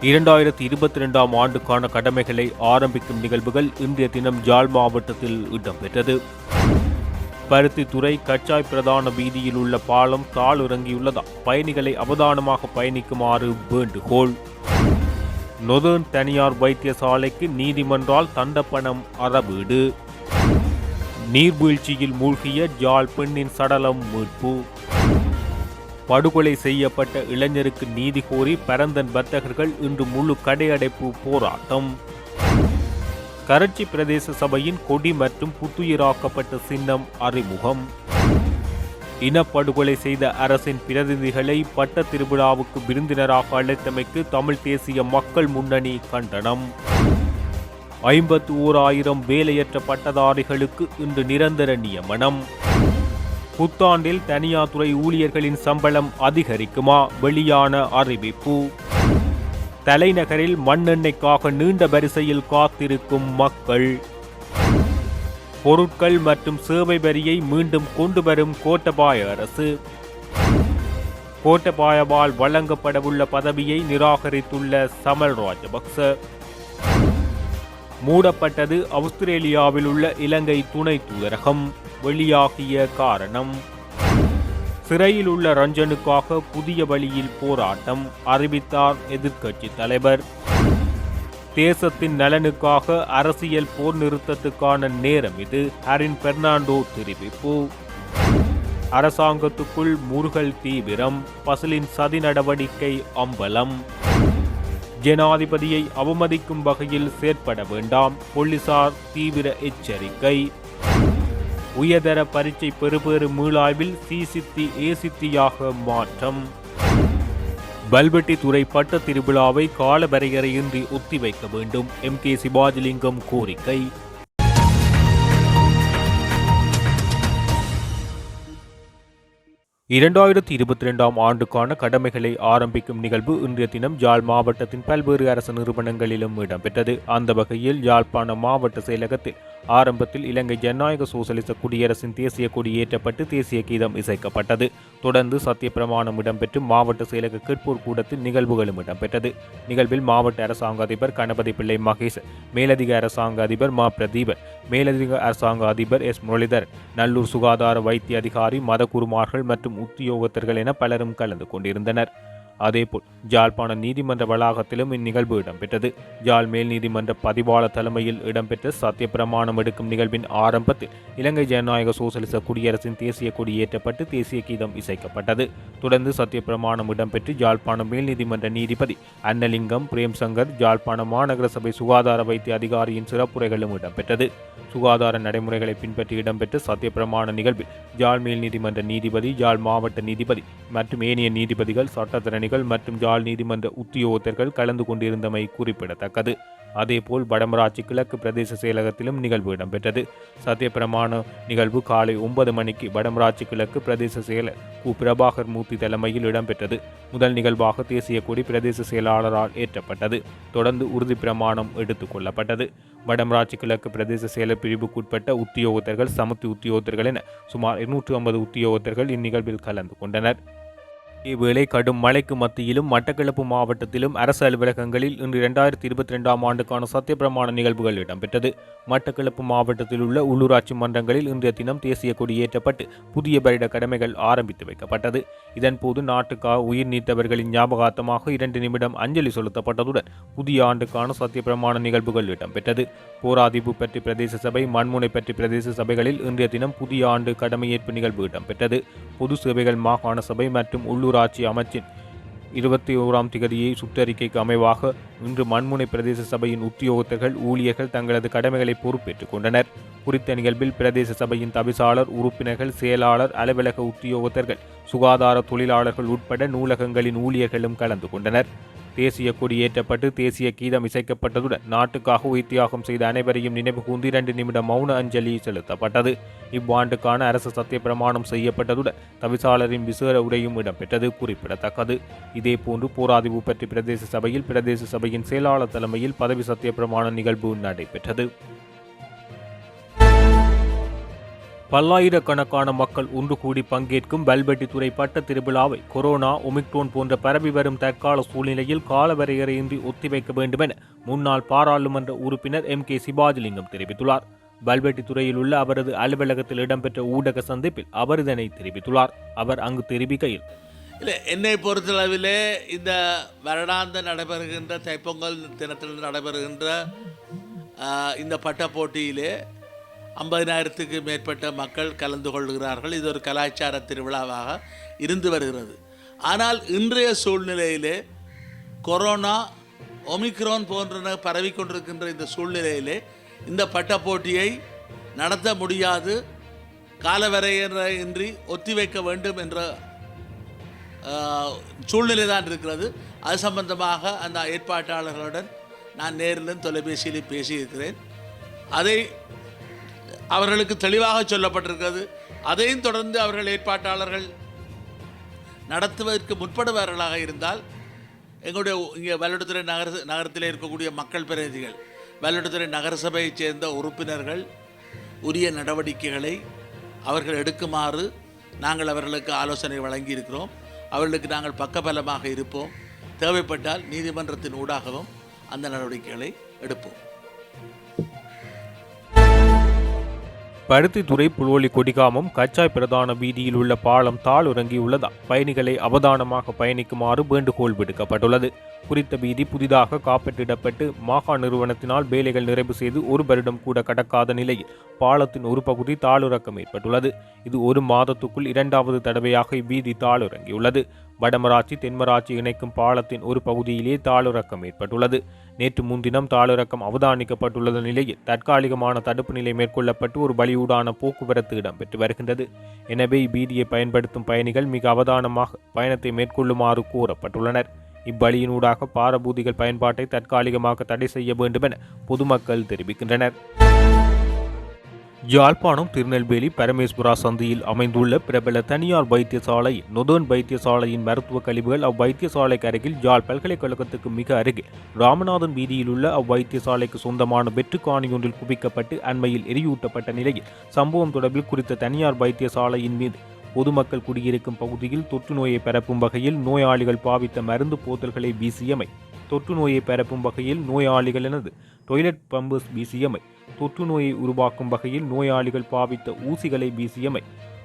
2022ஆம் ஆண்டுக்கான கடமைகளை ஆரம்பிக்கும் நிகழ்வுகள் இன்றைய தினம் யாழ் மாவட்டத்தில் இடம்பெற்றது. பருத்தித்துறை கச்சாய் பிரதான வீதியில் உள்ள பாலம் தாளிறங்கியுள்ளதால் பயணிகளை அவதானமாக பயணிக்குமாறு வேண்டுகோள். நொதர்ன் தனியார் வைத்தியசாலைக்கு நீதிமன்றால் தண்டப்பணம் அறவீடு. நீர்வீழ்ச்சியில் மூழ்கிய யாழ் பெண்ணின் சடலம் மீட்பு. படுகொலை செய்யப்பட்ட இளைஞருக்கு நீதி கோரி பரந்தன் வர்த்தகர்கள் இன்று முழு கடையடைப்பு போராட்டம். கரச்சி பிரதேச சபையின் கொடி மற்றும் புத்துயிராக்கப்பட்ட சின்னம் அறிமுகம். இனப்படுகொலை செய்த அரசின் பிரதிநிதிகளை பட்ட திருவிழாவுக்கு விருந்தினராக அழைத்தமைக்கு தமிழ் தேசிய மக்கள் முன்னணி கண்டனம். 51,000 வேலையற்ற பட்டதாரிகளுக்கு இன்று நிரந்தர நியமனம். புத்தாண்டில் தனியார் துறை ஊழியர்களின் சம்பளம் அதிகரிக்குமா? வெளியான அறிவிப்பு. தலைநகரில் மண்ணெண்ணெய்க்காக நீண்ட வரிசையில் காத்திருக்கும் மக்கள். பொருட்கள் மற்றும் சேவை வரியை மீண்டும் கொண்டு வரும் கோட்டபாய அரசு. கோட்டபாயவால் வழங்கப்படவுள்ள பதவியை நிராகரித்துள்ள சமல் ராஜபக்ச. மூடப்பட்டது ஆஸ்திரேலியாவில் உள்ள இலங்கை துணை தூதரகம். வெளியாகிய காரணம். சிறையில் உள்ள ரஞ்சனுக்காக புதிய வழியில் போராட்டம் அறிவித்தார் எதிர்க்கட்சி தலைவர். தேசத்தின் நலனுக்காக அரசியல் போர் நிறுத்தத்துக்கான நேரம் இது, ஹரின் பெர்னாண்டோ தெரிவிப்பு. அரசாங்கத்துக்குள் முருகல் தீவிரம், பசலின் சதி நடவடிக்கை அம்பலம். ஜனாதிபதியை அவமதிக்கும் வகையில் செயற்பட வேண்டாம், போலீசார் தீவிர எச்சரிக்கை. உயர்தர பரீட்சை பெறுபேறு மீளாய்வில் சிசித்தி ஏசித்தியாக மாற்றம். பல்வெட்டித்துறை பட்ட திருவிழாவை கால வரையறையின்றி ஒத்திவைக்க வேண்டும், MK சிவாஜிலிங்கம் கோரிக்கை. 2022ஆம் ஆண்டுக்கான கடமைகளை ஆரம்பிக்கும் நிகழ்வு இன்றைய தினம் யாழ் மாவட்டத்தின் பல்வேறு அரசு நிறுவனங்களிலும் இடம்பெற்றது. அந்த வகையில் யாழ்ப்பாண மாவட்ட செயலகத்தில் ஆரம்பத்தில் இலங்கை ஜனநாயக சோசலிச குடியரசின் தேசிய கொடி ஏற்றப்பட்டு தேசிய கீதம் இசைக்கப்பட்டது. தொடர்ந்து சத்திய பிரமாணம் இடம்பெற்று மாவட்ட செயலக கேட்போர் கூடத்தில் நிகழ்வுகளும் இடம்பெற்றது. நிகழ்வில் மாவட்ட அரசாங்க அதிபர் கணபதி பிள்ளை மகேசன், மேலதிக அரசாங்க அதிபர் மா பிரதீபன், மேலதிக அரசாங்க அதிபர் S முரளிதரன், நல்லூர் சுகாதார வைத்திய அதிகாரி, மதகுருமார்கள் மற்றும் உத்தியோகத்தர்கள் என பலரும் கலந்து கொண்டிருந்தனர். அதேபோல் யாழ்ப்பாண நீதிமன்ற வளாகத்திலும் இந்நிகழ்வு இடம்பெற்றது. யாழ் மேல் நீதிமன்ற பதிவாளர் தலைமையில் இடம்பெற்ற சத்திய பிரமாணம் எடுக்கும் நிகழ்வின் ஆரம்பத்தில் இலங்கை ஜனநாயக சோசலிச குடியரசின் தேசிய கொடி ஏற்றப்பட்டு தேசிய கீதம் இசைக்கப்பட்டது. தொடர்ந்து சத்திய பிரமாணம் இடம்பெற்று யாழ்ப்பாண மேல் நீதிமன்ற நீதிபதி அன்னலிங்கம் பிரேம்சங்கர், யாழ்ப்பாண மாநகர சபை சுகாதார வைத்திய அதிகாரியின் சிறப்புரைகளும் இடம்பெற்றது. சுகாதார நடைமுறைகளை பின்பற்றி இடம்பெற்ற சத்திய பிரமாண நிகழ்வில் யாழ் மேல் நீதிமன்ற நீதிபதி, யாழ் மாவட்ட நீதிபதி மற்றும் ஏனைய நீதிபதிகள், சட்டத்தரணிகள் மற்றும் யாழ் நீதிமன்ற உத்தியோகத்தர்கள் கலந்து கொண்டிருந்தமை குறிப்பிடத்தக்கது. அதேபோல் வடமராட்சி கிழக்கு பிரதேச செயலகத்திலும் நிகழ்வு இடம்பெற்றது. சத்திய பிரமாண நிகழ்வு காலை 9 மணிக்கு வடமராட்சி கிழக்கு பிரதேச செயலர் கு பிரபாகர் மூர்த்தி தலைமையில் இடம்பெற்றது. முதல் நிகழ்வாக தேசிய கொடி பிரதேச செயலாளரால் ஏற்றப்பட்டது. தொடர்ந்து உறுதி பிரமாணம் எடுத்துக் கொள்ளப்பட்டது. வடமராட்சி கிழக்கு பிரதேச செயலர் பிரிவுக்குட்பட்ட உத்தியோகத்தர்கள், சமுத்தி உத்தியோகத்தர்கள் என சுமார் 250 உத்தியோகத்தர்கள் இந்நிகழ்வில் கலந்து கொண்டனர். இவ்வேளை கடும் மழைக்கு மத்தியிலும் மட்டக்களப்பு மாவட்டத்திலும் அரசு அலுவலகங்களில் இன்று 2022ஆம் ஆண்டுக்கான சத்தியப்பிரமாண நிகழ்வுகள் இடம்பெற்றது. மட்டக்களப்பு மாவட்டத்தில் உள்ள உள்ளூராட்சி மன்றங்களில் இன்றைய தினம் தேசிய கொடி ஏற்றப்பட்டு புதிய வருட கடமைகள் ஆரம்பித்து வைக்கப்பட்டது. இதன்போது நாட்டுக்காக உயிர் நீத்தவர்களின் ஞாபகார்த்தமாக 2 நிமிடம் அஞ்சலி செலுத்தப்பட்டதுடன் புதிய ஆண்டுக்கான சத்தியப்பிரமாண நிகழ்வுகள் இடம்பெற்றது. போராதிப்பு பற்றி பிரதேச சபை, மண்முனை பற்றி பிரதேச சபைகளில் இன்றைய தினம் புதிய ஆண்டு கடமையேற்பு நிகழ்வு இடம்பெற்றது. பொது சேவைகள் மாகாண சபை மற்றும் உள்ளூராட்சி அமைச்சின் 21ஆம் திகதியை சுற்றறிக்கைக்கு அமைவாக இன்று மண்முனை பிரதேச சபையின் உத்தியோகத்தர்கள், ஊழியர்கள் தங்களது கடமைகளை பொறுப்பேற்றுக் கொண்டனர். குறித்த நிகழ்வில் பிரதேச சபையின் தவிசாளர், உறுப்பினர்கள், செயலாளர், அலுவலக உத்தியோகத்தர்கள், சுகாதார தொழிலாளர்கள் உட்பட நூலகங்களின் ஊழியர்களும் கலந்து கொண்டனர். தேசிய கொடி ஏற்றப்பட்டு தேசிய கீதம் இசைக்கப்பட்டதுடன் நாட்டுக்காக உயிர் தியாகம் செய்த அனைவரையும் நினைவு கூர்ந்து 2 நிமிட மௌன அஞ்சலி செலுத்தப்பட்டது. இவ்வாண்டுக்கான அரசு சத்திய பிரமாணம் செய்யப்பட்டதுடன் தவிசாளரின் விசேட உரையும் இடம்பெற்றது குறிப்பிடத்தக்கது. இதேபோன்று போராதிவு பற்றி பிரதேச சபையில் பிரதேச சபையின் செயலாளர் தலைமையில் பதவி சத்திய பிரமாண நிகழ்வு நடைபெற்றது. பல்லாயிரக்கணக்கான மக்கள் ஒன்று கூடி பங்கேற்கும் பல்வெட்டித்துறை பட்ட திருவிழாவை கொரோனா, ஒமிக்ரோன் போன்ற பரவி வரும் தற்கால சூழ்நிலையில் காலவரையறையின்றி ஒத்திவைக்க வேண்டுமென முன்னாள் பாராளுமன்ற உறுப்பினர் M.K. சிவாஜிலிங்கம் தெரிவித்துள்ளார். பல்வெட்டித்துறையில் உள்ள அவரது அலுவலகத்தில் இடம்பெற்ற ஊடக சந்திப்பில் அவர் இதனை தெரிவித்துள்ளார். அவர் அங்கு தெரிவிக்கையில், என்னை பொறுத்தளவிலே இந்த வருடாந்த நடைபெறுகின்ற தைப்பொங்கல் தினத்தில் நடைபெறுகின்ற இந்த பட்ட போட்டியிலே 50,000க்கு மேற்பட்ட மக்கள் கலந்து கொள்கிறார்கள். இது ஒரு கலாச்சார திருவிழாவாக இருந்து வருகிறது. ஆனால் இன்றைய சூழ்நிலையிலே கொரோனா, ஒமிக்ரோன் போன்றன பரவி கொண்டிருக்கின்ற இந்த சூழ்நிலையிலே இந்த பட்ட போட்டியை நடத்த முடியாது, காலவரையின்றி ஒத்திவைக்க வேண்டும் என்ற சூழ்நிலை தான் இருக்கிறது. அது சம்பந்தமாக அந்த ஏற்பாட்டாளர்களுடன் நான் நேரிலும் தொலைபேசியிலும் பேசியிருக்கிறேன். அதை அவர்களுக்கு தெளிவாக சொல்லப்பட்டிருக்கிறது. அதையும் தொடர்ந்து அவர்கள் ஏற்பாட்டாளர்கள் நடத்துவதற்கு முற்படுபவர்களாக இருந்தால் எங்களுடைய இங்கே வல்லுட்டுத்துறை நகரத்தில் இருக்கக்கூடிய மக்கள் பிரதிநிதிகள், வல்லுட்டுத்துறை நகரசபையைச் சேர்ந்த உறுப்பினர்கள் உரிய நடவடிக்கைகளை அவர்கள் எடுக்குமாறு நாங்கள் அவர்களுக்கு ஆலோசனை வழங்கியிருக்கிறோம். அவர்களுக்கு நாங்கள் பக்கபலமாக இருப்போம். தேவைப்பட்டால் நீதிமன்றத்தின் ஊடாகவும் அந்த நடவடிக்கைகளை எடுப்போம். பருத்தித்துறை புலோலி கொடிகாமம் கச்சாய் பிரதான வீதியில் உள்ள பாலம் தாளுறங்கியுள்ளதால் பயணிகளை அவதானமாக பயணிக்குமாறு வேண்டுகோள் விடுக்கப்பட்டுள்ளது. குறித்த வீதி புதிதாக காப்பீட்டிடப்பட்டு மாகா நிறுவனத்தினால் வேலைகள் நிறைவு செய்து ஒரு வருடம் கூட கடக்காத நிலையில் பாலத்தின் ஒரு பகுதி தாளுறக்கம் ஏற்பட்டுள்ளது. இது ஒரு மாதத்துக்குள் 2வது தடவையாக இவ்வீதி தாளுறங்கியுள்ளது. வடமராட்சி தென்மராட்சி இணைக்கும் பாலத்தின் ஒரு பகுதியிலே தாளுறக்கம் ஏற்பட்டுள்ளது. நேற்று முன்தினம் தாளுறக்கம் அவதானிக்கப்பட்டுள்ள நிலையில் தற்காலிகமான தடுப்பு நிலை மேற்கொள்ளப்பட்டு ஒரு வழியூடான போக்குவரத்து இடம்பெற்று வருகின்றது. எனவே இவ்வீதியை பயன்படுத்தும் பயணிகள் மிக அவதானமாக பயணத்தை மேற்கொள்ளுமாறு கூறப்பட்டுள்ளனர். இவ்வழியினூடாக பாரபூதிகள் பயன்பாட்டை தற்காலிகமாக தடை செய்ய வேண்டும் என பொதுமக்கள் தெரிவிக்கின்றனர். யாழ்ப்பாணம் திருநெல்வேலி பரமேஸ்வரா சந்தியில் அமைந்துள்ள பிரபல தனியார் வைத்தியசாலை நொதர்ன் வைத்தியசாலையின் மருத்துவ கழிவுகள் அவ்வைத்தியசாலைக்கு அருகில் யாழ் பல்கலைக்கழகத்துக்கு மிக அருகில் ராமநாதன் வீதியில் உள்ள அவ்வைத்தியசாலைக்கு சொந்தமான வெற்றுக்காணி ஒன்றில் குவிக்கப்பட்டு அண்மையில் எரியூட்டப்பட்ட நிலையில் சம்பவம் தொடர்பில் குறித்த தனியார் வைத்தியசாலையின் மீது பொதுமக்கள் குடியிருக்கும் பகுதியில் தொற்று நோயை பரப்பும் வகையில் நோயாளிகள் பாவித்த மருந்து போத்தல்களை வீசியமை, தொற்று நோயை பரப்பும் வகையில் நோயாளிகளது டொய்லெட் பம்பர்ஸ் வீசியமை, தொற்று நோயை உருவாக்கும் வகையில் நோயாளிகள் பாவித்த ஊசிகளை வீசியமை,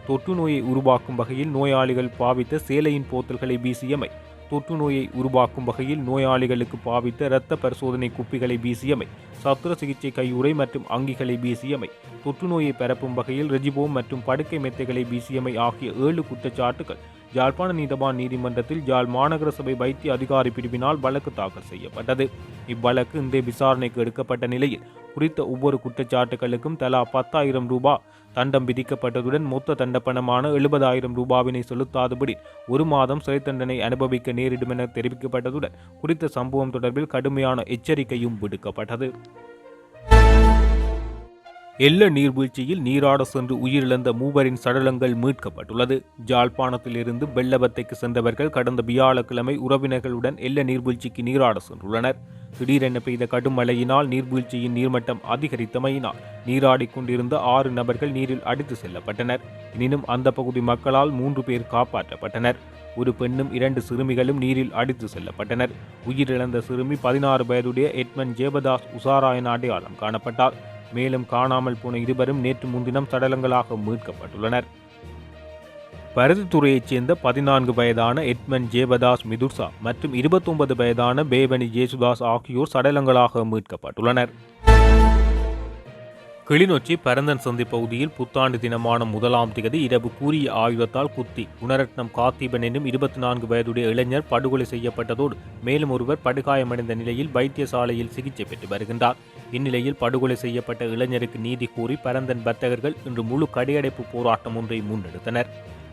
தொற்று நோயை உருவாக்கும் வகையில் நோயாளிகள் பாவித்த சேலையின் போத்தல்களை வீசியமை, தொற்று நோயை உருவாக்கும் வகையில் நோயாளிகளுக்கு பாவித்த இரத்த பரிசோதனை குப்பிகளை வீசியமை, சத்திர சிகிச்சை கையுறை மற்றும் அங்கிகளை வீசியமை, தொற்று நோயை பரப்பும் வகையில் ரெஜிபோம் மற்றும் படுக்கை மெத்தைகளை வீசியமை ஆகிய 7 குற்றச்சாட்டுகள் யாழ்ப்பாண நீதவான் நீதிமன்றத்தில் யாழ் மாநகர சபை வைத்திய அதிகாரி பிரிவினால் வழக்கு தாக்கல் செய்யப்பட்டது. இவ்வழக்கு இன்றைய விசாரணைக்கு எடுக்கப்பட்ட நிலையில் குறித்த ஒவ்வொரு குற்றச்சாட்டுகளுக்கும் தலா 10,000 ரூபாய் தண்டம் விதிக்கப்பட்டதுடன் மொத்த தண்டப்பணமான 70,000 ரூபாவினை செலுத்தாதபடி 1 மாதம் சிறை தண்டனை அனுபவிக்க நேரிடும் என தெரிவிக்கப்பட்டதுடன் குறித்த சம்பவம் தொடர்பில் கடுமையான எச்சரிக்கையும் விடுக்கப்பட்டது. எல்ல நீர்வீழ்ச்சியில் நீராட சென்று உயிரிழந்த 3 சடலங்கள் மீட்கப்பட்டுள்ளது. ஜாழ்ப்பாணத்திலிருந்து வெள்ளவத்தைக்கு சென்றவர்கள் கடந்த வியாழக்கிழமை உறவினர்களுடன் எல்ல நீர்வீழ்ச்சிக்கு நீராட சென்றுள்ளனர். திடீரென பெய்த கடும் மழையினால் நீர்வீழ்ச்சியின் நீர்மட்டம் அதிகரித்தமையினால் நீராடிக் கொண்டிருந்த 6 நபர்கள் நீரில் அடித்து செல்லப்பட்டனர். எனினும் அந்த பகுதி மக்களால் 3 பேர் காப்பாற்றப்பட்டனர். ஒரு பெண்ணும் 2 சிறுமிகளும் நீரில் அடித்து செல்லப்பட்டனர். உயிரிழந்த சிறுமி 16 வயதுடைய எட்மன் ஜேபதாஸ் உசாரா என அடையாளம் காணப்பட்டார். மேலும் காணாமல் போன 2 நேற்று முன்தினம் சடலங்களாக மீட்கப்பட்டுள்ளனர். பருத்தித்துறையைச் சேர்ந்த 14 வயதான எட்மன் ஜேபதாஸ் மிதுர்சா மற்றும் 29 வயதான பேவனி ஜேசுதாஸ் ஆகியோர் சடலங்களாக மீட்கப்பட்டுள்ளனர். கிளிநொச்சி பரந்தன் சந்தி பகுதியில் புத்தாண்டு தினமான 1ஆம் திகதி இரவு கூறிய ஆயுதத்தால் குத்தி குணரட்னம் காத்தீபன் என்னும் 24 வயதுடைய இளைஞர் படுகொலை செய்யப்பட்டதோடு மேலும் ஒருவர் படுகாயமடைந்த நிலையில் வைத்தியசாலையில் சிகிச்சை பெற்று வருகின்றார். இந்நிலையில் படுகொலை செய்யப்பட்ட இளைஞருக்கு நீதி கோரி பரந்தன் வர்த்தகர்கள் இன்று முழு கடையடைப்பு போராட்டம் ஒன்றை முன்னெடுத்தனர்.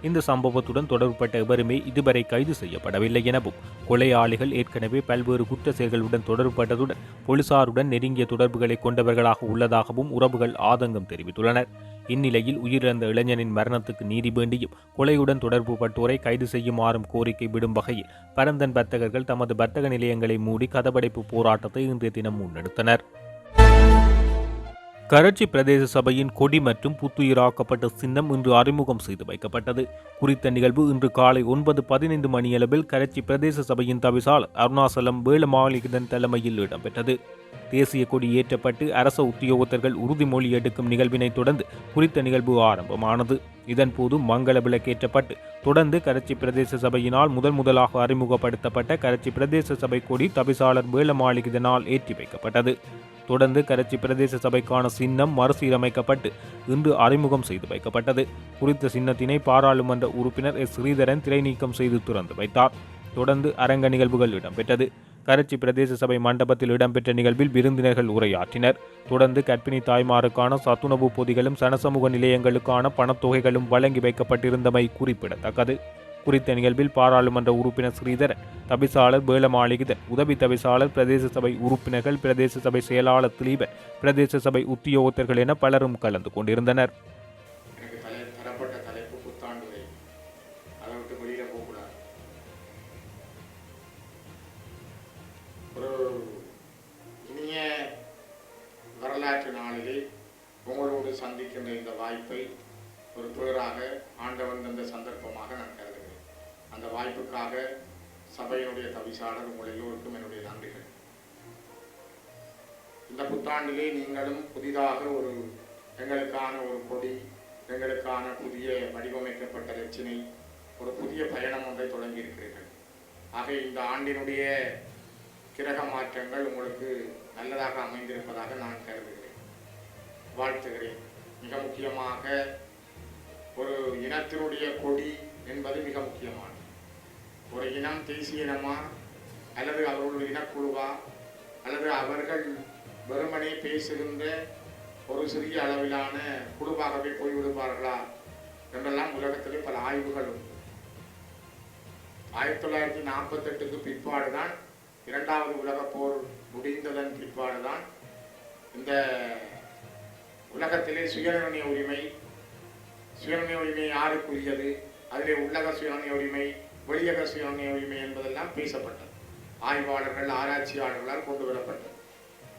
இந்த சம்பவத்துடன் தொடர்புபட்ட எவருமே இதுவரை கைது செய்யப்படவில்லை எனவும் கொலையாளிகள் ஏற்கனவே பல்வேறு குற்ற செயல்களுடன் தொடர்புபட்டதுடன் போலீசாருடன் நெருங்கிய தொடர்புகளை கொண்டவர்களாக உள்ளதாகவும் உறவுகள் ஆதங்கம் தெரிவித்துள்ளனர். இந்நிலையில் உயிரிழந்த இளைஞனின் மரணத்துக்கு நீதி வேண்டியும் கொலையுடன் தொடர்புபட்டோரை கைது செய்யுமாறும் கோரிக்கை விடும் வகையில் பரந்தன் வர்த்தகர்கள் தமது வர்த்தக நிலையங்களை மூடி கதவடைப்பு போராட்டத்தை இன்றைய தினம் முன்னெடுத்தனர். கரச்சி பிரதேச சபையின் கொடி மற்றும் புத்துயிராக்கப்பட்ட சின்னம் இன்று அறிமுகம் செய்து வைக்கப்பட்டது. குறித்த நிகழ்வு இன்று காலை 9:15 மணியளவில் கரச்சி பிரதேச சபையின் தவிசாளர் அருணாசலம் வேலமாளிகன் தலைமையில் இடம்பெற்றது. தேசிய கொடி ஏற்றப்பட்டு அரச உத்தியோகத்தர்கள் உறுதிமொழி எடுக்கும் நிகழ்வினை தொடர்ந்து குறித்த நிகழ்வு ஆரம்பமானது. இதன்போது மங்கள விளக்கேற்றப்பட்டு தொடர்ந்து கரச்சி பிரதேச சபையினால் முதலாக அறிமுகப்படுத்தப்பட்ட கரச்சி பிரதேச சபை கொடி தவிசாளர் வேலமாளிகனால் ஏற்றி வைக்கப்பட்டது. தொடர்ந்து கரச்சி பிரதேச சபைக்கான சின்னம் மறுசீரமைக்கப்பட்டு இன்று அறிமுகம் செய்து வைக்கப்பட்டது. குறித்த சின்னத்தினை பாராளுமன்ற உறுப்பினர் எஸ். ஸ்ரீதரன் திரைநீக்கம் செய்து திறந்து வைத்தார். தொடர்ந்து அரங்க நிகழ்வுகள் இடம்பெற்றது. கரச்சி பிரதேச சபை மண்டபத்தில் இடம்பெற்ற நிகழ்வில் விருந்தினர்கள் உரையாற்றினர். தொடர்ந்து கர்ப்பிணி தாய்மாருக்கான சத்துணவு பொதிகளும் சனசமூக நிலையங்களுக்கான பணத்தொகைகளும் வழங்கி வைக்கப்பட்டிருந்தமை குறிப்பிடத்தக்கது. குறித்த நிகழ்வில் பாராளுமன்ற உறுப்பினர் ஸ்ரீதரன், தவிசாளர் வேலமாளிகன், உதவி தவிசாளர், பிரதேச சபை உறுப்பினர்கள், பிரதேச சபை செயலாளர் திலீபன், பிரதேச சபை உத்தியோகத்தர்கள் என பலரும் கலந்து கொண்டிருந்தனர். வரலாற்று நாளிலே உங்களோடு சந்திக்கின்ற இந்த வாய்ப்பை ஒரு பேராக ஆண்டவன் தந்த சந்தர்ப்பமாக நான் கருதுகிறேன். அந்த வாய்ப்புக்காக சபையினுடைய தவிசாளர் உங்கள் எல்லோருக்கும் என்னுடைய நன்றிகள். இந்த புத்தாண்டிலே நீங்களும் புதிதாக எங்களுக்கான ஒரு கொடி, எங்களுக்கான புதிய வடிவமைக்கப்பட்ட லட்சணை, ஒரு புதிய பயணம் ஒன்றை தொடங்கி இருக்கிறீர்கள். ஆக இந்த ஆண்டினுடைய கிரக மாற்றங்கள் உங்களுக்கு நல்லதாக அமைந்திருப்பதாக நான் கருதுகிறேன், வாழ்த்துகிறேன். மிக முக்கியமாக ஒரு இனத்தினுடைய கொடி என்பது மிக முக்கியமானது. ஒரு இனம் தேசிய இனமா அல்லது அவர்களுடைய இனக்குழுவா அல்லது அவர்கள் வெறுமனே பேசுகின்ற ஒரு சிறிய அளவிலான குழுவாகவே போய்விடுவார்களா என்றெல்லாம் உலகத்திலே பல ஆய்வுகள் உண்டு. 1948க்கு பிற்பாடுதான், இரண்டாவது உலகப் போர் முடிந்ததன் பிற்பாடுதான் இந்த உலகத்திலே சுயநிர்ணய உரிமை யாருக்குரியது, அதிலே உள்ளக சுயநிர்ணய உரிமை, வெளியக சுயநிர்ணய உரிமை என்பதெல்லாம் பேசப்பட்டது. ஆய்வாளர்கள், ஆராய்ச்சியாளர்களால் கொண்டு வரப்பட்டது.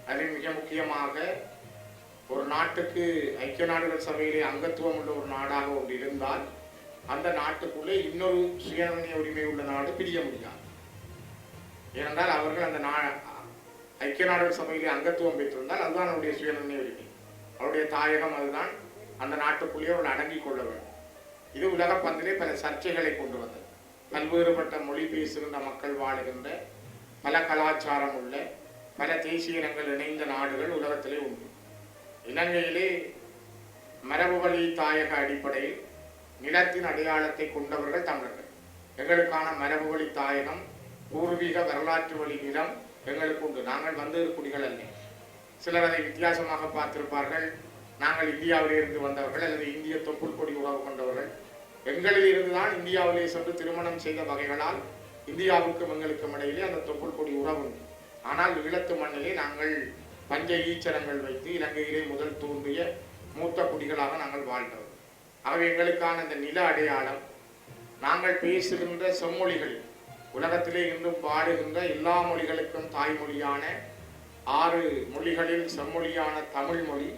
அதில் மிக முக்கியமாக ஒரு நாட்டுக்கு ஐக்கிய நாடுகள் சபையிலே அங்கத்துவம் உள்ள ஒரு நாடாக ஒன்று இருந்தால் அந்த நாட்டுக்குள்ளே இன்னொரு சுயநிர்ணய உரிமை உள்ள நாடு பிரிய முடியாது. ஏனென்றால் அவர்கள் அந்த ஐக்கிய நாடுகள் சபையிலே அங்கத்துவம் பெற்றிருந்தால் அதுதான் அவருடைய சுயநிர்ணய உரிமை, அவருடைய தாயகம், அதுதான். அந்த நாட்டுக்குள்ளேயே அவர்கள் அடங்கிக் கொள்ள வேண்டும். இது உலக பந்திலே பல சர்ச்சைகளை கொண்டு வந்தது. பல்வேறுபட்ட மொழி பேசுகின்ற மக்கள் வாழுகின்ற, பல கலாச்சாரம் உள்ள, பல தேசிய இனங்கள் இணைந்த நாடுகள் உலகத்திலே உண்டு. இலங்கையிலே மரபுவழி தாயக அடிப்படையில் நிலத்தின் அடையாளத்தை கொண்டவர்கள் தமிழர்கள். எங்களுக்கான மரபுவழி தாயகம், பூர்வீக வரலாற்று வழி நிலம் எங்களுக்கு உண்டு. நாங்கள் வந்தது குடிகள் அல்ல. சிலர் அதை வித்தியாசமாக பார்த்திருப்பார்கள். நாங்கள் இந்தியாவிலே இருந்து வந்தவர்கள் அல்லது இந்திய தொப்புள் கொடி உறவு கொண்டவர்கள். எங்களில் இருந்துதான் இந்தியாவிலே சென்று திருமணம் செய்த வகைகளால் இந்தியாவுக்கும் எங்களுக்கும் இடையிலே அந்த தொப்புள் கொடி உறவு உண்டு. ஆனால் ஈழத்து மண்ணிலே நாங்கள் பஞ்ச ஈச்சரங்கள் வைத்து இலங்கையிலே முதல் தோன்றிய மூத்த குடிகளாக நாங்கள் வாழ்ந்தோம். ஆகவே எங்களுக்கான இந்த நில அடையாளம், நாங்கள் பேசுகின்ற செம்மொழிகளில் உலகத்திலே இன்றும் பாடுகின்ற எல்லா மொழிகளுக்கும் தாய்மொழியான 6 மொழிகளில் செம்மொழியான தமிழ் மொழி,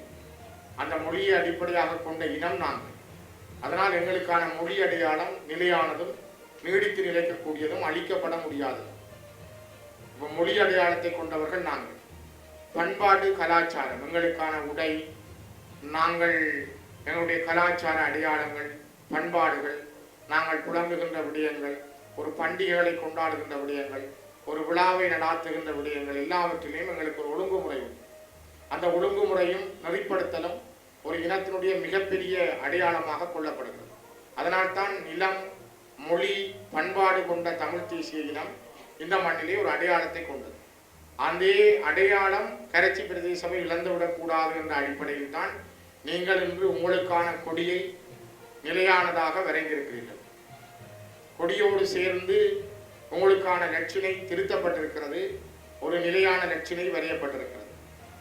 அந்த மொழியை அடிப்படையாக கொண்ட இனம் நாங்கள். அதனால் எங்களுக்கான மொழி அடையாளம் நிலையானதும் நீடித்து நிலைக்கக்கூடியதும் அழிக்கப்பட முடியாததும். இப்போ மொழி அடையாளத்தை கொண்டவர்கள் நாங்கள். பண்பாடு, கலாச்சாரம், எங்களுக்கான உடை, நாங்கள் எங்களுடைய கலாச்சார அடையாளங்கள், பண்பாடுகள், நாங்கள் புலம்புகின்ற விடயங்கள், ஒரு பண்டிகைகளை கொண்டாடுகின்ற விடயங்கள், ஒரு விழாவை நடாத்துகின்ற விடயங்கள், எல்லாவற்றிலையும் எங்களுக்கு ஒரு ஒழுங்குமுறை உண்டு. அந்த ஒழுங்குமுறையும் நெறிப்படுத்தலும் ஒரு இனத்தினுடைய மிகப்பெரிய அடையாளமாக கொள்ளப்படுகிறது. அதனால்தான் நிலம், மொழி, பண்பாடு கொண்ட தமிழ் தேசிய இனம் இந்த மண்ணிலே ஒரு அடையாளத்தை கொண்டது. அந்த அடையாளம் கரச்சி பிரதேச சபை இழந்துவிடக்கூடாது என்ற அடிப்படையில் தான் நீங்கள் இன்று உங்களுக்கான கொடியை நிலையானதாக வரைந்திருக்கிறீர்கள். கொடியோடு சேர்ந்து உங்களுக்கான லட்சணை திருத்தப்பட்டிருக்கிறது, ஒரு நிலையான லட்சணை வரையப்பட்டிருக்கிறது.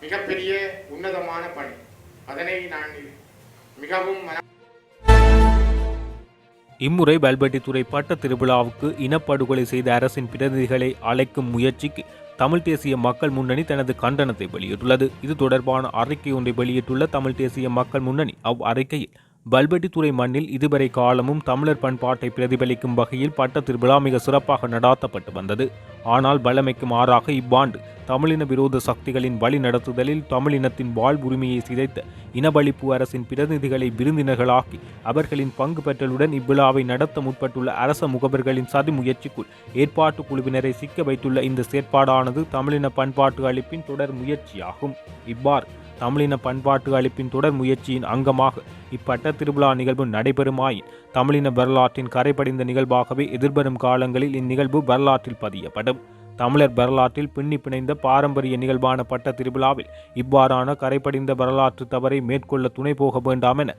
மிகப்பெரிய உன்னதமான பணி. அதனை நான் மிகவும் இம்முறை பல்பட்டித்துறை பட்ட திருவிழாவுக்கு இனப்படுகொலை செய்த அரசின் பிரதிநிதிகளை அழைக்கும் முயற்சிக்கு தமிழ் தேசிய மக்கள் முன்னணி தனது கண்டனத்தை வெளியிட்டுள்ளது. இது தொடர்பான அறிக்கை ஒன்றை வெளியிட்டுள்ள தமிழ் தேசிய மக்கள் முன்னணி அறிக்கையில் பல்பெட்டித்துறை மண்ணில் இதுவரை காலமும் தமிழர் பண்பாட்டை பிரதிபலிக்கும் வகையில் பட்ட திருவிழா மிக சிறப்பாக நடாத்தப்பட்டு வந்தது. ஆனால் பலமைக்கு மாறாக இவ்வாண்டு தமிழின விரோத சக்திகளின் வழி நடத்துதலில் தமிழினத்தின் வாழ்வுரிமையை சிதைத்த இனவழிப்பு அரசின் பிரதிநிதிகளை விருந்தினர்களாக்கி அவர்களின் பங்கு பெற்றலுடன் இவ்விழாவை நடத்த முற்பட்டுள்ள அரச முகவர்களின் சதி முயற்சிக்குள் ஏற்பாட்டு குழுவினரை சிக்க வைத்துள்ள இந்த செயற்பாடானது தமிழின பண்பாட்டு அளிப்பின் தொடர் முயற்சியாகும். இவ்வாறு தமிழின பண்பாட்டு அளிப்பின் தொடர் முயற்சியின் அங்கமாக இப்பட்ட திருவிழா நிகழ்வு நடைபெறுமாயின் தமிழின வரலாற்றின் கரைபடிந்த நிகழ்வாகவே எதிர்வரும் காலங்களில் இந்நிகழ்வு வரலாற்றில் பதியப்படும். தமிழர் வரலாற்றில் பின்னி பிணைந்த பாரம்பரிய நிகழ்வான பட்ட திருவிழாவில் இவ்வாறான கரைபடிந்த வரலாற்று தவறை மேற்கொள்ள துணை போக வேண்டாம் என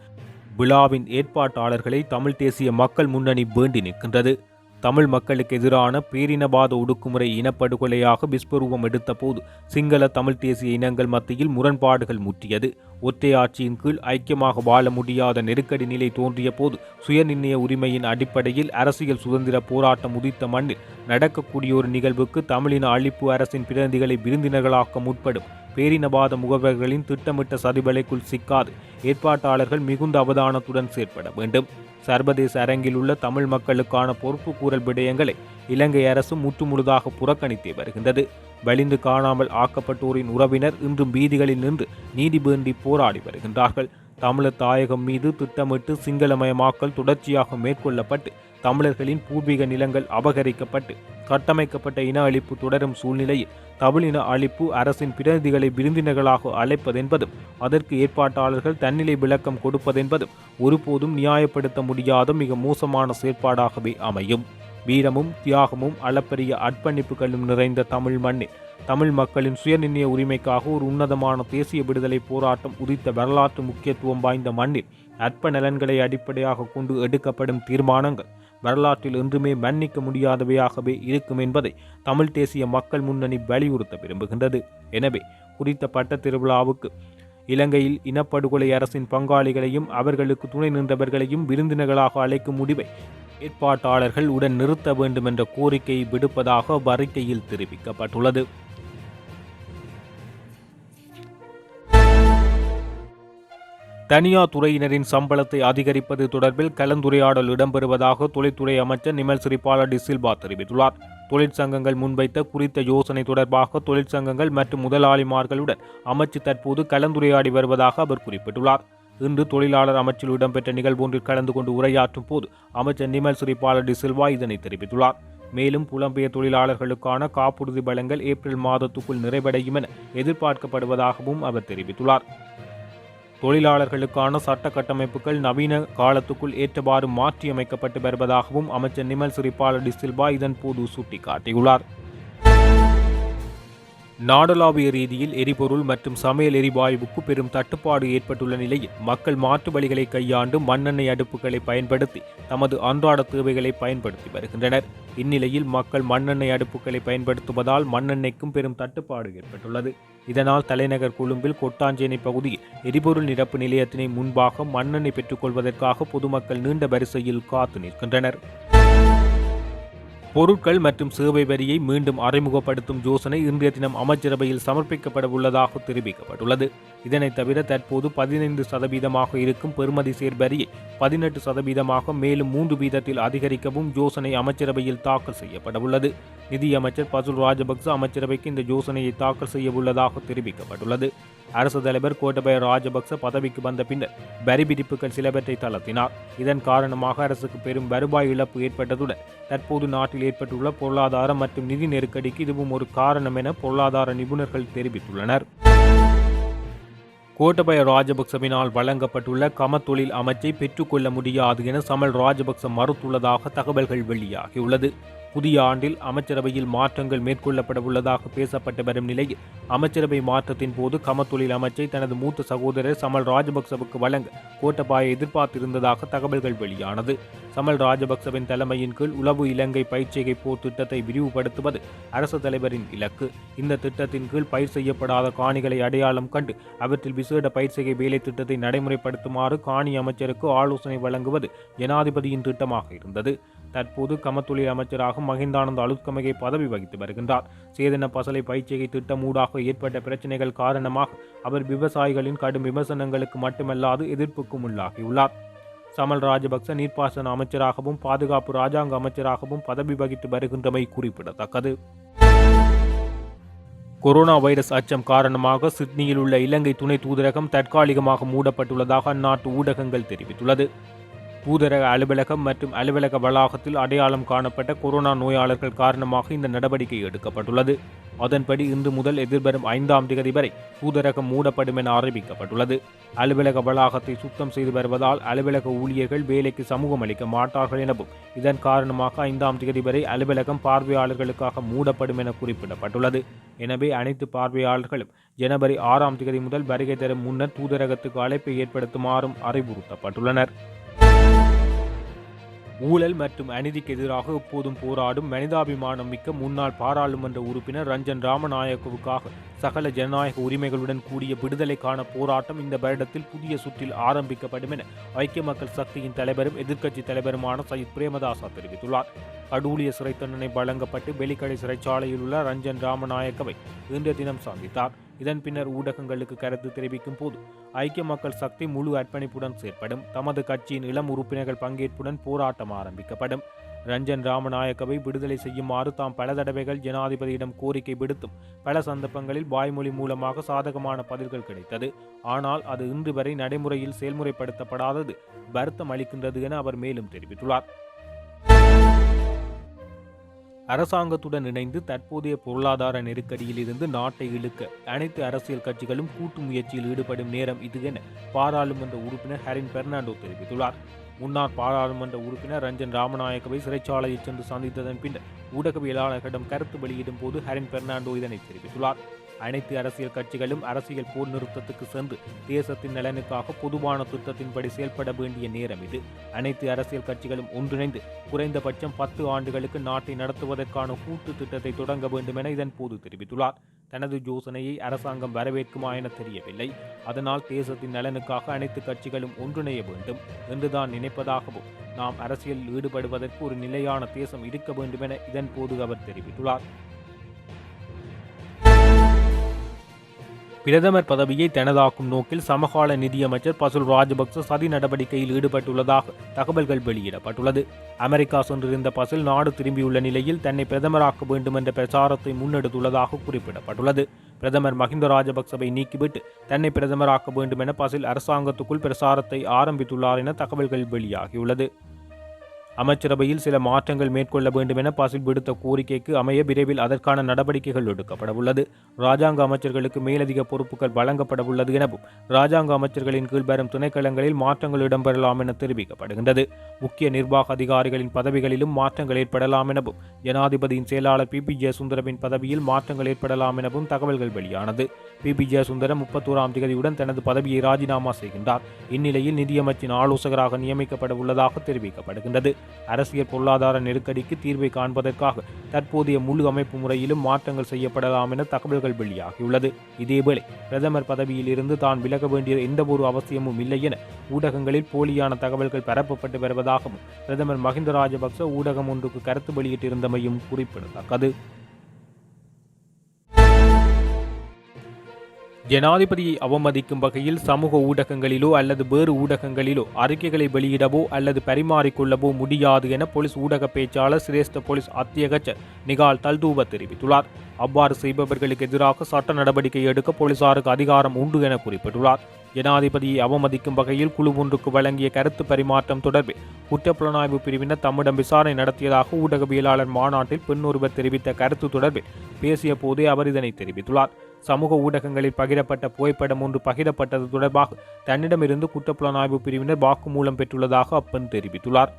விழாவின் ஏற்பாட்டாளர்களை தமிழ் தேசிய மக்கள் முன்னணி வேண்டி நிற்கின்றது. தமிழ் மக்களுக்கு எதிரான பேரினவாத ஒடுக்குமுறை இனப்படுகொலையாக விஸ்வரூபம் எடுத்த போது சிங்கள தமிழ் தேசிய இனங்கள் மத்தியில் முரண்பாடுகள் முற்றியது. ஒற்றையாட்சியின் கீழ் ஐக்கியமாக வாழ முடியாத நெருக்கடி நிலை தோன்றிய போது சுயநிர்ணய உரிமையின் அடிப்படையில் அரசியல் சுதந்திர போராட்டம் உதித்த மண்ணில் நடக்கக்கூடிய ஒரு நிகழ்வுக்கு தமிழின அழிப்பு அரசின் பிரதிநிதிகளை விருந்தினர்களாக்க முற்படும் பேரினவாத முகவர்களின் திட்டமிட்ட சதிவலைக்குள் சிக்காது ஏற்பாட்டாளர்கள் மிகுந்த அவதானத்துடன் செயற்பட வேண்டும். சர்வதேச அரங்கில் உள்ள தமிழ் மக்களுக்கான பொறுப்பு கூறல் விடயங்களை இலங்கை அரசு முற்றுமுழுதாக புறக்கணித்தே வருகின்றது. வலிந்து காணாமல் ஆக்கப்பட்டோரின் உறவினர் இன்றும் வீதிகளில் நின்று நீதி வேண்டி போராடி வருகின்றார்கள். தமிழர் தாயகம் மீது திட்டமிட்டு சிங்களமயமாக்கல் தொடர்ச்சியாக மேற்கொள்ளப்பட்டு தமிழர்களின் பூர்வீக நிலங்கள் அபகரிக்கப்பட்டு கட்டமைக்கப்பட்ட இன அழிப்பு தொடரும் சூழ்நிலையில் தமிழின அழிப்பு அரசின் பிரதிநிதிகளை விருந்தினர்களாக அழைப்பதென்பதும் அதற்கு ஏற்பாட்டாளர்கள் தன்னிலை விளக்கம் கொடுப்பதென்பதும் ஒருபோதும் நியாயப்படுத்த முடியாத மிக மோசமான செயற்பாடாகவே அமையும். வீரமும் தியாகமும் அளப்பரிய அர்ப்பணிப்புகளும் நிறைந்த தமிழ் மண்ணில் தமிழ் மக்களின் சுயநிர்ணய உரிமைக்காக ஒரு உன்னதமான தேசிய விடுதலை போராட்டம் உதித்த வரலாற்று முக்கியத்துவம் வாய்ந்த மண்ணில் அற்ப நலன்களை அடிப்படையாக கொண்டு எடுக்கப்படும் தீர்மானங்கள் வரலாற்றில் என்றுமே மன்னிக்க முடியாதவையாகவே இருக்கும் என்பதை தமிழ் தேசிய மக்கள் முன்னணி வலியுறுத்த விரும்புகின்றது. எனவே குறித்த பட்ட திருவிழாவுக்கு இலங்கையில் இனப்படுகொலை அரசின் பங்காளிகளையும் அவர்களுக்கு துணை நின்றவர்களையும் விருந்தினர்களாக அழைக்கும் முடிவை ஏற்பாட்டாளர்கள் உடன் நிறுத்த வேண்டும் என்ற கோரிக்கையை விடுப்பதாக அறிக்கையில் தெரிவிக்கப்பட்டுள்ளது. தனியார் துறையினரின் சம்பளத்தை அதிகரிப்பது தொடர்பில் கலந்துரையாடல் இடம்பெறுவதாக தொழில்துறை அமைச்சர் நிமல் சிறிபால டி சில்வா தெரிவித்துள்ளார். தொழிற்சங்கங்கள் முன்வைத்த குறித்த யோசனை தொடர்பாக தொழிற்சங்கங்கள் மற்றும் முதலாளிமார்களுடன் அமைச்சு தற்போது கலந்துரையாடி வருவதாக அவர் குறிப்பிட்டுள்ளார். இன்று தொழிலாளர் அமைச்சில் இடம்பெற்ற நிகழ்வொன்றில் கலந்து கொண்டு உரையாற்றும் போது அமைச்சர் நிமல் சிறிபால டி சில்வா இதனை தெரிவித்துள்ளார். மேலும் புலம்பெயர் தொழிலாளர்களுக்கான காப்புறுதி வழங்கல் ஏப்ரல் மாதத்துக்குள் நிறைவடையும் என எதிர்பார்க்கப்படுவதாகவும் அவர் தெரிவித்துள்ளார். தொழிலாளர்களுக்கான சட்ட கட்டமைப்புகள் நவீன காலத்துக்குள் ஏற்றவாறு மாற்றியமைக்கப்பட்டு வருவதாகவும் அமைச்சர் நிமல் சிறிபால டி சில்வா இதன்போது சுட்டிக்காட்டியுள்ளார். நாடளாவிய ரீதியில் எரிபொருள் மற்றும் சமையல் எரிவாயுவுக்கு பெரும் தட்டுப்பாடு ஏற்பட்டுள்ள நிலையில் மக்கள் மாற்று வழிகளை கையாண்டு மண்ணெண்ணெய் அடுப்புகளை பயன்படுத்தி தமது அன்றாட தேவைகளை பயன்படுத்தி வருகின்றனர். இந்நிலையில் மக்கள் மண்ணெண்ணெய் அடுப்புகளை பயன்படுத்துவதால் மண்ணெண்ணெய்க்கும் பெரும் தட்டுப்பாடு ஏற்பட்டுள்ளது. இதனால் தலைநகர் கொழும்பில் கொட்டாஞ்சேனை பகுதியில் எரிபொருள் நிரப்பு நிலையத்தினை முன்பாக மண்ணெண்ணெய் பெற்றுக்கொள்வதற்காக பொதுமக்கள் நீண்ட வரிசையில் காத்து நிற்கின்றனர். பொருட்கள் மற்றும் சேவை வரியை மீண்டும் அறிமுகப்படுத்தும் யோசனை இன்றைய தினம் அமைச்சரவையில் சமர்ப்பிக்கப்பட உள்ளதாக தெரிவிக்கப்பட்டுள்ளது. இதனைத் தவிர தற்போது 15% இருக்கும் பெறுமதி சேர் வரியை 18% மேலும் 3 வீதத்தில் அதிகரிக்கவும் யோசனை அமைச்சரவையில் தாக்கல் செய்யப்பட உள்ளது. நிதியமைச்சர் பசுல் ராஜபக்ச அமைச்சரவைக்கு இந்த யோசனையை தாக்கல் செய்ய உள்ளதாக தெரிவிக்கப்பட்டுள்ளது. அரசு தலைவர் கோட்டபய ராஜபக்ச பதவிக்கு வந்த பின்னர் வரி விதிப்புகள் சிலவற்றை தளர்த்தினார். இதன் காரணமாக அரசுக்கு பெரும் வருவாய் இழப்பு ஏற்பட்டதுடன் தற்போது நாட்டில் ஏற்பட்டுள்ள பொருளாதார மற்றும் நிதி நெருக்கடிக்கு இதுவும் ஒரு காரணம் என பொருளாதார நிபுணர்கள் தெரிவித்துள்ளனர். கோட்டபய ராஜபக்சவினால் வழங்கப்பட்டுள்ள கமத்தொழில் அமைச்சை பெற்றுக்கொள்ள முடியாது என சமல் ராஜபக்ச மறுத்துள்ளதாக தகவல்கள் வெளியாகியுள்ளது. புதிய ஆண்டில் அமைச்சரவையில் மாற்றங்கள் மேற்கொள்ளப்பட உள்ளதாக பேசப்பட்டு வரும் நிலையில் அமைச்சரவை மாற்றத்தின் போது கமத்தொழில் அமைச்சை தனது மூத்த சகோதரர் சமல் ராஜபக்சவுக்கு வழங்க கோட்டபாய எதிர்பார்த்திருந்ததாக தகவல்கள் வெளியானது. சமல் ராஜபக்சவின் தலைமையின் கீழ் உளவு இலங்கை பயிற்சிகை போர் திட்டத்தை விரிவுபடுத்துவது அரசு தலைவரின் இலக்கு. இந்த திட்டத்தின் கீழ் பயிர் செய்யப்படாத காணிகளை அடையாளம் கண்டு அவற்றில் விசேட பயிற்சிகை வேலை திட்டத்தை நடைமுறைப்படுத்துமாறு காணி அமைச்சருக்கு ஆலோசனை வழங்குவது ஜனாதிபதியின் திட்டமாக இருந்தது. தற்போது கமத்தொழில் அமைச்சராக மஹிந்தானந்த அலுத்கமகே பதவி வகித்து வருகின்றார். சேதன பசலை பயிற்சிகை திட்டமூடாக ஏற்பட்ட பிரச்சினைகள் காரணமாக அவர் விவசாயிகளின் கடும் விமர்சனங்களுக்கு மட்டுமல்லாது எதிர்ப்புக்கும் உள்ளாகியுள்ளார். சமல் ராஜபக்ச நீர்ப்பாசன அமைச்சராகவும் பாதுகாப்பு ராஜாங்க அமைச்சராகவும் பதவி வகித்து வருகின்றமை குறிப்பிடத்தக்கது. கொரோனா வைரஸ் அச்சம் காரணமாக சிட்னியில் உள்ள இலங்கை துணை தூதரகம் தற்காலிகமாக மூடப்பட்டுள்ளதாக அந்நாட்டு ஊடகங்கள் தெரிவித்துள்ளது. தூதரக அலுவலகம் மற்றும் அலுவலக வளாகத்தில் அடையாளம் காணப்பட்ட கொரோனா நோயாளர்கள் காரணமாக இந்த நடவடிக்கை எடுக்கப்பட்டுள்ளது. அதன்படி இன்று முதல் எதிர்வரும் 5ஆம் தேதி வரை தூதரகம் மூடப்படும் என அறிவிக்கப்பட்டுள்ளது. அலுவலக வளாகத்தை சுத்தம் செய்து வருவதால் அலுவலக ஊழியர்கள் வேலைக்கு சமூகம் அளிக்க மாட்டார்கள் எனவும் இதன் காரணமாக 5ஆம் தேதி வரை அலுவலகம் பார்வையாளர்களுக்காக மூடப்படும் என குறிப்பிடப்பட்டுள்ளது. எனவே அனைத்து பார்வையாளர்களும் ஜனவரி 6ஆம் தேதி முதல் வருகை தரும் முன்னர் தூதரகத்துக்கு அழைப்பை ஏற்படுத்துமாறும் அறிவுறுத்தப்பட்டுள்ளனர். ஊழல் மற்றும் அநீதிக்கு எதிராக எப்போதும் போராடும் மனிதாபிமானம் மிக்க முன்னாள் பாராளுமன்ற உறுப்பினர் ரஞ்சன் ராமநாயக்கவுக்காக சகல ஜனநாயக உரிமைகளுடன் கூடிய விடுதலைக்கான போராட்டம் இந்த வருடத்தில் புதிய சுற்றில் ஆரம்பிக்கப்படும் என ஐக்கிய மக்கள் சக்தியின் தலைவரும் எதிர்க்கட்சி தலைவருமான சயித் பிரேமதாசா தெரிவித்துள்ளார். கடூழிய சிறை தண்டனை வழங்கப்பட்டு வெலிக்கடை சிறைச்சாலையில் உள்ள ரஞ்சன் ராமநாயக்கவை இன்றைய தினம் சந்தித்தார். இதன் பின்னர் ஊடகங்களுக்கு கருத்து தெரிவிக்கும் போது ஐக்கிய மக்கள் சக்தி முழு அர்ப்பணிப்புடன் செயற்படும். தமது கட்சியின் இளம் உறுப்பினர்கள் பங்கேற்புடன் போராட்டம் ஆரம்பிக்கப்படும். ரஞ்சன் ராமநாயக்கவை விடுதலை செய்யுமாறு தாம் பல தடவைகள் ஜனாதிபதியிடம் கோரிக்கை விடுத்தும் பல சந்தர்ப்பங்களில் வாய்மொழி மூலமாக சாதகமான பதில்கள் கிடைத்தது. ஆனால் அது இன்று வரை நடைமுறையில் செயல்முறைப்படுத்தப்படாதது வருத்தம் அளிக்கின்றது என அவர் மேலும் தெரிவித்துள்ளார். அரசாங்கத்துடன் இணைந்து தற்போதைய பொருளாதார நெருக்கடியில் இருந்து நாட்டை இழுக்க அனைத்து அரசியல் கட்சிகளும் கூட்டு முயற்சியில் ஈடுபடும் நேரம் இது என பாராளுமன்ற உறுப்பினர் ஹரின் பெர்னாண்டோ தெரிவித்துள்ளார். முன்னாள் பாராளுமன்ற உறுப்பினர் ரஞ்சன் ராமநாயக்கவை சிறைச்சாலையில் சென்று சந்தித்ததன் பின்னர் ஊடகவியலாளர்களிடம் கருத்து வெளியிடும் போது ஹரின் பெர்னாண்டோ இதனை தெரிவித்துள்ளார். அனைத்து அரசியல் கட்சிகளும் அரசியல் போர் நிறுத்தத்துக்கு சென்று தேசத்தின் நலனுக்காக பொதுவான திட்டத்தின்படி செயல்பட வேண்டிய நேரம் இது. அனைத்து அரசியல் கட்சிகளும் ஒன்றிணைந்து குறைந்தபட்சம் 10 ஆண்டுகளுக்கு நாட்டை நடத்துவதற்கான கூட்டு திட்டத்தை தொடங்க வேண்டும் என இதன் போது தெரிவித்துள்ளார். தனது யோசனையை அரசாங்கம் வரவேற்குமா என தெரியவில்லை. அதனால் தேசத்தின் நலனுக்காக அனைத்து கட்சிகளும் ஒன்றிணைய வேண்டும் என்றுதான் நினைப்பதாகவும் நாம் அரசியலில் ஈடுபடுவதற்கு ஒரு நிலையான தேசம் இருக்க வேண்டும் என இதன் போது அவர் தெரிவித்துள்ளார். பிரதமர் பதவியை தனதாக்கும் நோக்கில் சமகால நிதியமைச்சர் பசுல் ராஜபக்ச சதி நடவடிக்கையில் ஈடுபட்டுள்ளதாக தகவல்கள் வெளியிடப்பட்டுள்ளது. அமெரிக்கா சென்றிருந்த பசில் நாடு திரும்பியுள்ள நிலையில் தன்னை பிரதமராக்க வேண்டும் என்ற பிரச்சாரத்தை முன்னெடுத்துள்ளதாக குறிப்பிடப்பட்டுள்ளது. பிரதமர் மஹிந்த ராஜபக்சவை நீக்கிவிட்டு தன்னை பிரதமராக்க வேண்டும் என பசில் அரசாங்கத்துக்குள் பிரச்சாரத்தை ஆரம்பித்துள்ளார் என தகவல்கள் வெளியாகியுள்ளது. அமைச்சரவையில் சில மாற்றங்கள் மேற்கொள்ள வேண்டும் என பசில் விடுத்த கோரிக்கைக்கு அமைய விரைவில் அதற்கான நடவடிக்கைகள் எடுக்கப்பட உள்ளது. ராஜாங்க அமைச்சர்களுக்கு மேலதிக பொறுப்புகள் வழங்கப்பட உள்ளது எனவும் ராஜாங்க அமைச்சர்களின் கீழ் வரும் திணைக்களங்களில் மாற்றங்கள் இடம்பெறலாம் என தெரிவிக்கப்படுகின்றது. முக்கிய நிர்வாக அதிகாரிகளின் பதவிகளிலும் மாற்றங்கள் ஏற்படலாம் எனவும் ஜனாதிபதியின் செயலாளர் பி ஜெயசுந்தரவின் பதவியில் மாற்றங்கள் ஏற்படலாம் எனவும் தகவல்கள் வெளியானது. பி ஜெயசுந்தரம் 31ஆம் தேதியுடன் தனது பதவியை ராஜினாமா செய்கின்றார். இந்நிலையில் நிதியமைச்சின் ஆலோசகராக நியமிக்கப்பட உள்ளதாக தெரிவிக்கப்படுகின்றது. அரசியல் பொருளாதார நெருக்கடிக்கு தீர்வை காண்பதற்காக தற்போதைய முழு அமைப்பு முறையிலும் மாற்றங்கள் செய்யப்படலாம் என தகவல்கள் வெளியாகியுள்ளது. இதேவேளை பிரதமர் பதவியில் இருந்து தான் விலக வேண்டிய எந்தவொரு அவசியமும் இல்லை என ஊடகங்களில் போலியான தகவல்கள் பரப்பப்பட்டு வருவதாகவும் பிரதமர் மஹிந்த ராஜபக்ச ஊடகம் ஒன்றுக்கு கருத்து வெளியிட்டிருந்தமையும் குறிப்பிடத்தக்கது. ஜனாதிபதியை அவமதிக்கும் வகையில் சமூக ஊடகங்களிலோ அல்லது வேறு ஊடகங்களிலோ அறிக்கைகளை வெளியிடவோ அல்லது பரிமாறிக்கொள்ளவோ முடியாது என போலீஸ் ஊடக பேச்சாளர் சிரேஷ்ட போலீஸ் அத்தியகச்சர் நிகால் தல்தூவ தெரிவித்துள்ளார். அவ்வாறு செய்பவர்களுக்கு எதிராக சட்ட நடவடிக்கை எடுக்க போலீசாருக்கு அதிகாரம் உண்டு என குறிப்பிட்டுள்ளார். ஜனாதிபதியை அவமதிக்கும் வகையில் குழு ஒன்றுக்கு வழங்கிய கருத்து பரிமாற்றம் தொடர்பில் குற்றப்புலனாய்வு பிரிவினர் தம்மிடம் விசாரணை நடத்தியதாக ஊடகவியலாளர் மாநாட்டில் பெண்ணொருவர் தெரிவித்த கருத்து தொடர்பில் பேசிய போதே அவர் இதனை தெரிவித்துள்ளார். சமூக ஊடகங்களில் பகிரப்பட்ட புகைப்படம் ஒன்று பகிரப்பட்டது தொடர்பாக தன்னிடமிருந்து குற்றப்புலனாய்வு பிரிவினர் வாக்குமூலம் பெற்றுள்ளதாக அப்பெண் தெரிவித்துள்ளார்.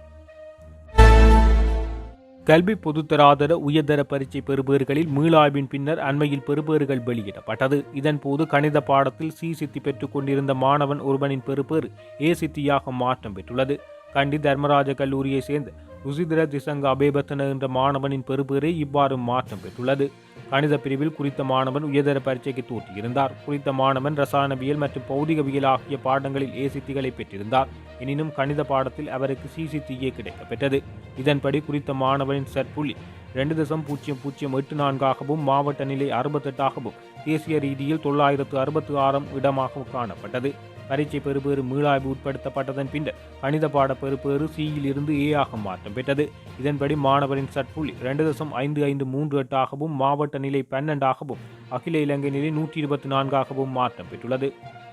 கல்வி பொதுத்தராதர உயர்தர பரீட்சை பெறுபேறுகளில் மீளாய்வின் பின்னர் அண்மையில் பெறுபேறுகள் வெளியிடப்பட்டது. இதன்போது கணித பாடத்தில் சி சித்தி பெற்றுக் கொண்டிருந்த மாணவன் ஒருவனின் பெறுபேறு ஏ சித்தியாக மாற்றம் பெற்றுள்ளது. கண்டி தர்மராஜ கல்லூரியை சேர்ந்த ருசிதர திசங்க அபேபத்தன என்ற மாணவனின் பெறுபேறே இவ்வாறு மாற்றம் பெற்றுள்ளது. கணித பிரிவில் குறித்த மாணவன் உயர்தர பரீட்சைக்கு தோற்றியிருந்தார். குறித்த மாணவன் ரசாயனவியல் மற்றும் பௌதிகவியல் ஆகிய பாடங்களில் ஏசித்திகளை பெற்றிருந்தார். எனினும் கணித பாடத்தில் அவருக்கு சிசிடிஏ கிடைக்கப்பெற்றது. இதன்படி குறித்த மாணவனின் சற்புள்ளி 2.0084ஆகவும் மாவட்ட நிலை 68ஆகவும் தேசிய ரீதியில் 966 இடமாக காணப்பட்டது. பரீட்சை பெறுபேறு மீளாய்வு உட்படுத்தப்பட்டதன் பின்னர் கணித பாட பெறுபேறு சியில் இருந்து ஏ ஆக மாற்றம் பெற்றது. இதன்படி மாணவரின் சற்புள்ளி 2.5538ஆகவும் மாவட்ட நிலை 12ஆகவும் அகில இலங்கை நிலை 124ஆகவும் மாற்றம் பெற்றுள்ளது.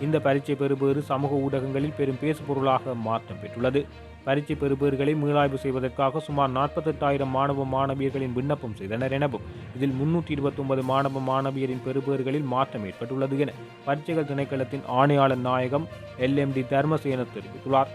இந்த பரீட்சை பெறுபேறு சமூக ஊடகங்களில் பெரும் பேசுபொருளாக மாற்றம் பெற்றுள்ளது. பரீட்சை பெறுபேறுகளை மீளாய்வு செய்வதற்காக சுமார் 48,000 மாணவ மாணவியர்களின் விண்ணப்பம் செய்தனர் எனவும் இதில் 329 மாணவ மாணவியரின் பெறுபேறுகளில் மாற்றம் ஏற்பட்டுள்ளது என பரீட்சைகள் திணைக்களத்தின் ஆணையாளர் நாயகம் LMD தர்மசேன தெரிவித்துள்ளார்.